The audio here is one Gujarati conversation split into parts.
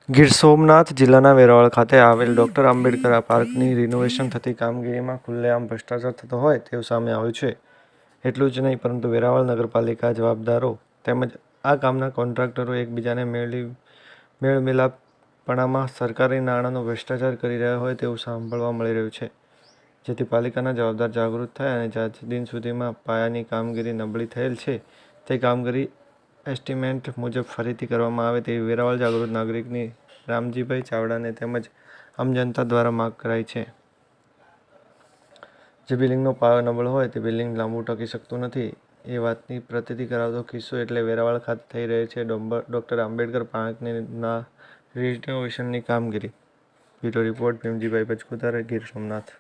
ગીર સોમનાથ જિલ્લાના વેરાવળ ખાતે આવેલ ડૉક્ટર આંબેડકર પાર્કની રિનોવેશન થતી કામગીરીમાં ખુલ્લેઆમ ભ્રષ્ટાચાર થતો હોય તેવું સામે આવ્યું છે. એટલું જ નહીં પરંતુ વેરાવળ નગરપાલિકા જવાબદારો તેમજ આ કામના કોન્ટ્રાક્ટરો એકબીજાને મેળમિલાપણામાં સરકારી નાણાંનો ભ્રષ્ટાચાર કરી રહ્યા હોય તેવું સાંભળવા મળી રહ્યું છે. જેથી પાલિકાના જવાબદાર જાગૃત થાય અને આજ દિન સુધીમાં પાયાની કામગીરી નબળી થયેલ છે તે કામગીરી એસ્ટિમેટ મુજબ ફરીથી કરવામાં આવે તેવી વેરાવળ જાગૃત નાગરિકની રામજીભાઈ ચાવડાને તેમજ આમ જનતા દ્વારા માંગ કરાઈ છે. જે બિલ્ડિંગનો પાયો નબળો હોય તે બિલ્ડિંગ લાંબુ ટકી શકતું નથી એ વાતની પ્રતીતિ કરાવતો કિસ્સો એટલે વેરાવળ ખાતે થઈ રહી છે ડૉક્ટર આંબેડકર પાર્કની રિનોવેશનની કામગીરી. Bureau report Bhimjibhai Pachkutar, Gir Somnath.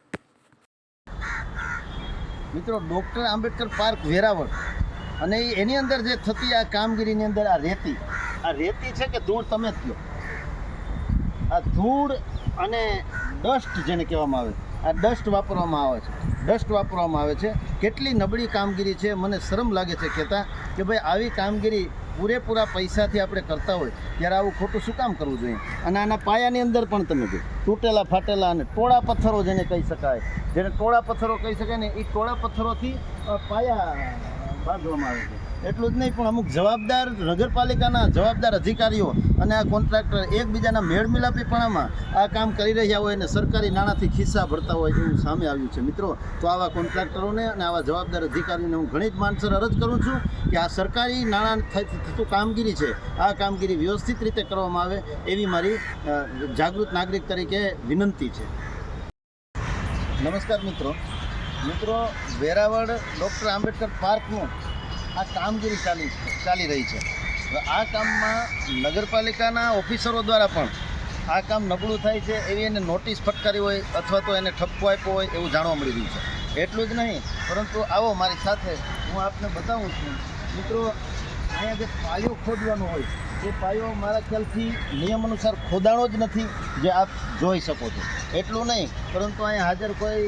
મિત્રો, ડૉક્ટર આંબેડકર પાર્ક વેરાવળ અને એની અંદર જે થતી આ કામગીરીની અંદર આ રેતી છે કે ધૂળ, તમે જ કહો. આ ધૂળ અને ડસ્ટ જેને કહેવામાં આવે, આ ડસ્ટ વાપરવામાં આવે છે. કેટલી નબળી કામગીરી છે. મને શરમ લાગે છે કહેતા કે ભાઈ આવી કામગીરી પૂરેપૂરા પૈસાથી આપણે કરતા હોય ત્યારે આવું ખોટું શું કામ કરવું જોઈએ. અને આના પાયાની અંદર પણ તમે જો તૂટેલા ફાટેલા અને ટોળા પથ્થરો જેને કહી શકાય, ને એ ટોળા પથ્થરોથી પાયા બાંધવામાં આવે છે. એટલું જ નહીં પણ અમુક જવાબદાર નગરપાલિકાના જવાબદાર અધિકારીઓ અને આ કોન્ટ્રાક્ટર એકબીજાના મેળમિલાપીપણામાં આ કામ કરી રહ્યા હોય અને સરકારી નાણાંથી ખિસ્સા ભરતા હોય એવું સામે આવ્યું છે. મિત્રો, તો આવા કોન્ટ્રાક્ટરોને અને આવા જવાબદાર અધિકારીઓને હું ઘણી જ માનસર અરજ કરું છું કે આ સરકારી નાણાં થતું કામગીરી છે, આ કામગીરી વ્યવસ્થિત રીતે કરવામાં આવે એવી મારી જાગૃત નાગરિક તરીકે વિનંતી છે. નમસ્કાર મિત્રો, વેરાવળ ડૉક્ટર આંબેડકર પાર્કનું આ કામગીરી ચાલી રહી છે. આ કામમાં નગરપાલિકાના ઓફિસરો દ્વારા પણ આ કામ નબળું થાય છે એવી એને નોટિસ ફટકારી હોય અથવા તો એને ઠપકો આપ્યો હોય એવું જાણવા મળી રહ્યું છે. એટલું જ નહીં પરંતુ આવો મારી સાથે હું આપને બતાવું છું. મિત્રો, અહીંયા જે પાયો ખોદવાનો હોય એ પાયો મારા ખ્યાલથી નિયમ અનુસાર ખોદાણો જ નથી, જે આપ જોઈ શકો છો. એટલું નહીં પરંતુ અહીંયા હાજર કોઈ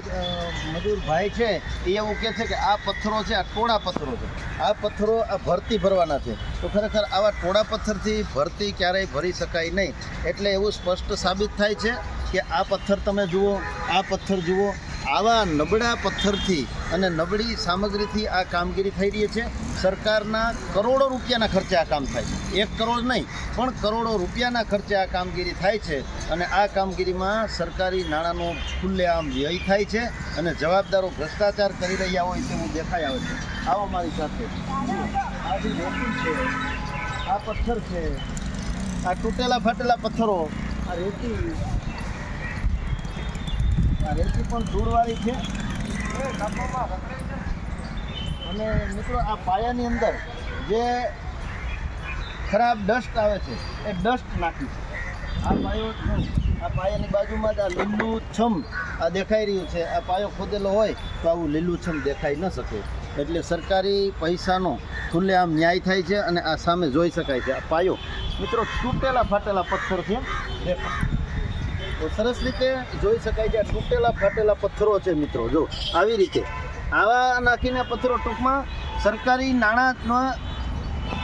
મજૂર ભાઈ છે એ એવું કહે છે કે આ પથ્થરો છે, આ ટોળા પથ્થરો છે, આ પથ્થરો આ ભરતી ભરવાના છે. તો ખરેખર આવા ટોળા પથ્થરથી ભરતી ક્યારેય ભરી શકાય નહીં. એટલે એવું સ્પષ્ટ સાબિત થાય છે કે આ પથ્થર તમે જુઓ, આ પથ્થર જુઓ, આવા નબળા પથ્થરથી અને નબળી સામગ્રીથી આ કામગીરી થઈ રહી છે. સરકારના કરોડો રૂપિયાના ખર્ચે આ કામ થાય છે. 1 કરોડ નહીં પણ કરોડો રૂપિયાના ખર્ચે આ કામગીરી થાય છે અને આ કામગીરીમાં સરકારી નાણાંનો ખુલ્લેઆમ વ્યય થાય છે અને જવાબદારો ભ્રષ્ટાચાર કરી રહ્યા હોય તેવું દેખાઈ આવે છે. આવો મારી સાથે. આ જે રેતી છે, આ પથ્થર છે, આ તૂટેલા ફાટેલા પથ્થરો, આ રેતી પણ ધૂળવાળી છે. અને મિત્રો, આ પાયાની અંદર જે ખરાબ ડસ્ટ આવે છે એ ડસ્ટ નાખી છે. આ પાયાની બાજુમાં જ આ લીલુંછમ આ દેખાઈ રહ્યું છે. આ પાયો ખોદેલો હોય તો આવું લીલુંછમ દેખાઈ ન શકે. એટલે સરકારી પૈસાનો ખુલ્લેઆમ ન્યાય થાય છે અને આ સામે જોઈ શકાય છે. આ પાયો મિત્રો તૂટેલા ફાટેલા પથ્થર છે, તો સરસ રીતે જોઈ શકાય છે. આ તૂટેલા ફાટેલા પથ્થરો છે મિત્રો. જો આવી રીતે આવા નાખીને પથ્થરો, ટૂંકમાં સરકારી નાણાંના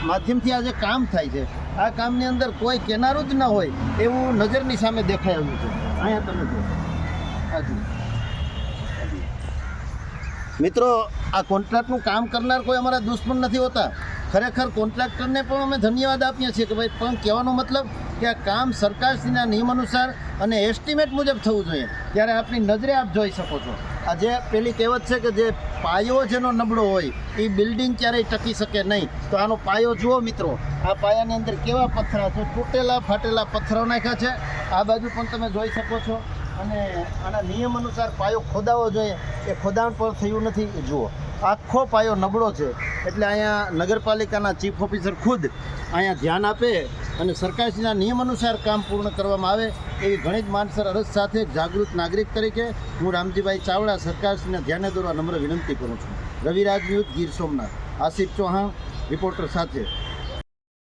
માધ્યમથી આ જે કામ થાય છે આ કામની અંદર કોઈ કેનારું જ ન હોય એવું નજરની સામે દેખાઈ આવ્યું છે. અહીંયા તમે જો મિત્રો, આ કોન્ટ્રાક્ટનું કામ કરનાર કોઈ અમારા દુશ્મન નથી હોતા. ખરેખર કોન્ટ્રાક્ટરને પણ અમે ધન્યવાદ આપીએ છીએ કે ભાઈ, પણ કહેવાનો મતલબ કે આ કામ સરકારશ્રીના નિયમ અનુસાર અને એસ્ટિમેટ મુજબ થવું જોઈએ. ત્યારે આપની નજરે આપ જોઈ શકો છો. આ જે પેલી કહેવત છે કે જે પાયો જેનો નબળો હોય એ બિલ્ડિંગ ક્યારેય ટકી શકે નહીં. તો આનો પાયો જુઓ મિત્રો. આ પાયાની અંદર કેવા પથ્થરા છે, તૂટેલા ફાટેલા પથ્થરો નાખ્યા છે. આ બાજુ પણ તમે જોઈ શકો છો. અને આના નિયમ અનુસાર પાયો ખોદાવો જોઈએ એ ખોદાણ પણ થયું નથી. એ જુઓ, આખો પાયો નબળો છે. એટલે અહીંયા નગરપાલિકાના ચીફ ઓફિસર ખુદ અહીંયા ધ્યાન આપે અને સરકારશ્રીના નિયમ અનુસાર કામ પૂર્ણ કરવામાં આવે એવી ઘણી જ માનસર અરજ સાથે જાગૃત નાગરિક તરીકે હું રામજીભાઈ ચાવડા સરકારશ્રીને ધ્યાને દોરવા નમ્ર વિનંતી કરું છું. રવિરાજ ન્યૂઝ, ગીર સોમનાથ. આસિફ ચૌહાણ રિપોર્ટર સાથે.